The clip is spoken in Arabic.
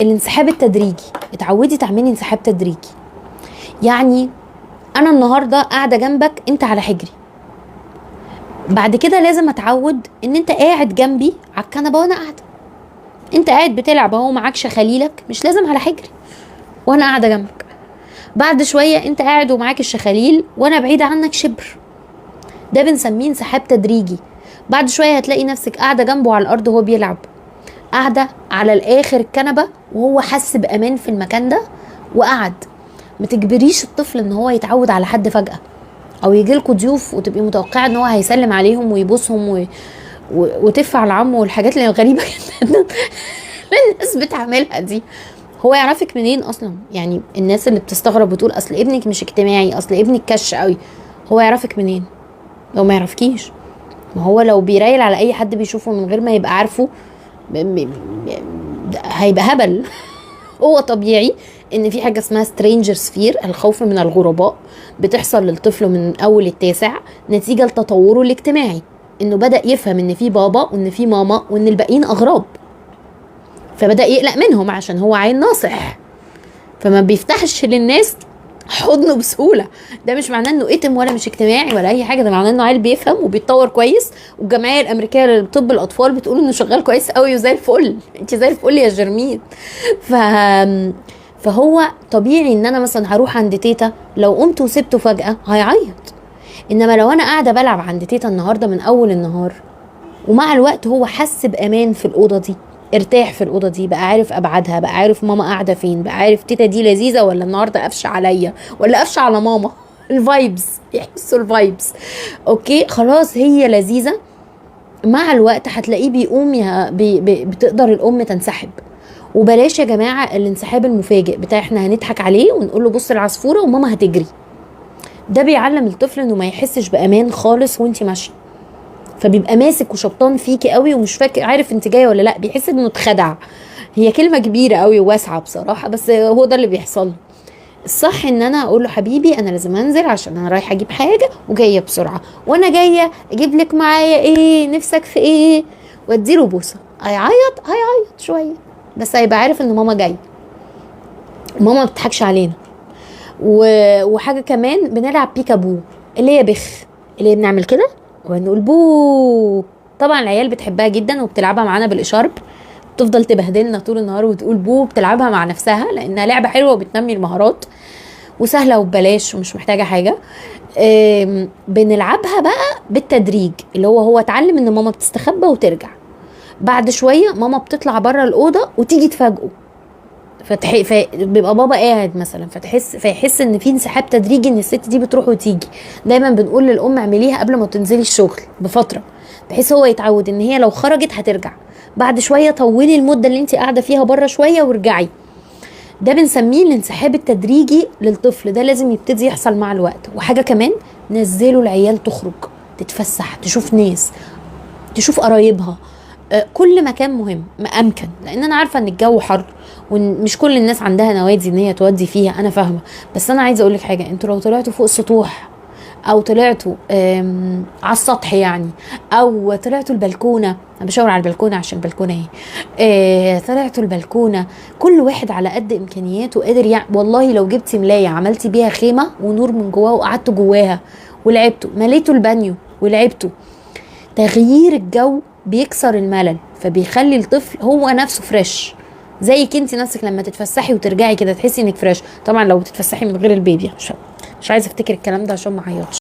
الانسحاب التدريجي. اتعودي تعملي انسحاب تدريجي. يعني انا النهارده قاعده جنبك انت على حجري، بعد كده لازم اتعود ان انت قاعد جنبي على الكنبه وانا قاعده. انت قاعد بتلعب اهو معاك شخاليلك، مش لازم على حجري وانا قاعده جنبك. بعد شويه انت قاعد ومعاك الشخاليل وانا بعيده عنك شبر. ده بنسميه انسحاب تدريجي. بعد شويه هتلاقي نفسك قاعده جنبه على الارض وهو بيلعب، قاعده على الاخر الكنبه وهو حس بامان في المكان ده وقعد. ما تجبريش الطفل ان هو يتعود على حد فجاه، او يجيلكوا ضيوف وتبقي متوقعه ان هو هيسلم عليهم ويبوسهم وتدفع لعمه والحاجات اللي غريبه جدا الناس بتعملها دي. هو يعرفك منين اصلا؟ يعني الناس اللي بتستغرب وتقول اصل ابنك مش اجتماعي، اصل ابنك كش قوي، هو يعرفك منين؟ لو ما يعرفكيش، ما هو لو بيرايل على اي حد بيشوفه من غير ما يبقى عارفه هيبقى هبل. هو طبيعي ان في حاجه اسمها سترينجرز فير، الخوف من الغرباء، بتحصل للطفل من اول التاسع نتيجه لتطوره الاجتماعي، انه بدا يفهم ان في بابا وان في ماما وان الباقيين اغراب، فبدا يقلق منهم عشان هو عيل ناصح، فما بيفتحش للناس حضنه بسهوله. ده مش معناه انه اتم ولا مش اجتماعي ولا اي حاجه، ده معناه انه عيل بيفهم وبيتطور كويس، والجمعيه الامريكيه لطب الاطفال بتقول انه شغال كويس قوي وزي الفل. انت زي الفل يا جرمين. فهو طبيعي ان انا مثلا هروح عند تيتا، لو قمت وسبته فجاه هيعيط. انما لو انا قاعده بلعب عند تيتا النهارده من اول النهار، ومع الوقت هو حس بامان في الاوضه دي، ارتاح في الاوضه دي، بقى عارف ابعادها، بقى عارف ماما قاعده فين، بقى عارف تيتا دي لذيذه ولا النهارده قفشه عليا ولا قفشه على ماما. الفايبس، يحسوا الفايبس. اوكي خلاص هي لذيذه. مع الوقت هتلاقيه بيقوم بتقدر الام تنسحب. وبلاش يا جماعه الانسحاب المفاجئ بتاع احنا هنضحك عليه ونقول له بص العصفوره وماما هتجري. ده بيعلم الطفل انه ما يحسش بامان خالص وانتي ماشيه، فبيبقى ماسك وشبطان فيكي قوي ومش فاكر عارف انت جايه ولا لا، بيحس انه اتخدع. هي كلمه كبيره قوي وواسعه بصراحه، بس هو ده اللي بيحصل. الصح ان انا اقول له حبيبي انا لازم انزل عشان انا رايحه اجيب حاجه وجايه بسرعه، وانا جايه اجيب لك معايا ايه، نفسك في ايه، واديله بوسه. هيعيط شويه بس هيبقى عارف ان ماما جايه، ماما ما بتضحكش علينا. وحاجه كمان بنلعب بيكابو، اللي هي بخ، اللي هي بنعمل كده ونقول بو. طبعا العيال بتحبها جدا وبتلعبها معانا بالاشارب، بتفضل تبهدلنا طول النهار وتقول بو، بتلعبها مع نفسها لانها لعبه حلوه وبتنمي المهارات وسهله وببلاش ومش محتاجه حاجه. بنلعبها بقى بالتدريج، اللي هو اتعلم ان ماما بتستخبى وترجع، بعد شويه ماما بتطلع بره الاوضه وتيجي تفاجئه، بيبقى بابا قاعد مثلا فيحس ان في انسحاب تدريجي، ان الست دي بتروح وتيجي. دايما بنقول للام اعمليها قبل ما تنزلي الشغل بفتره، بحيث هو يتعود ان هي لو خرجت هترجع. بعد شويه طولي المده اللي انت قاعده فيها بره شويه وارجعي. ده بنسميه الانسحاب التدريجي للطفل، ده لازم يبتدي يحصل مع الوقت. وحاجه كمان، نزلوا العيال تخرج تتفسح، تشوف ناس، تشوف قرايبها، كل مكان مهم ما امكن، لان انا عارفه ان الجو حر ومش كل الناس عندها نوادي ان هي تودي فيها، انا فاهمه. بس انا عايزه اقولك حاجه، انتوا لو طلعتوا فوق السطوح او طلعتوا على السطح يعني، او طلعتوا البلكونه، انا بشاور على البلكونه عشان البلكونه اهي، طلعتوا البلكونه، كل واحد على قد امكانياته قادر يعني. والله لو جبتي ملايه عملتي بيها خيمه ونور من جواها وقعدتوا جواها ولعبتوا، مليتوا البانيو ولعبتوا، تغيير الجو بيكسر الملل، فبيخلي الطفل هو نفسه فريش، زيك انت نفسك لما تتفسحي وترجعي كده تحسي انك فريش. طبعا لو بتتفسحي من غير البيبي، مش عايزه افتكر الكلام ده عشان ما اعيطش.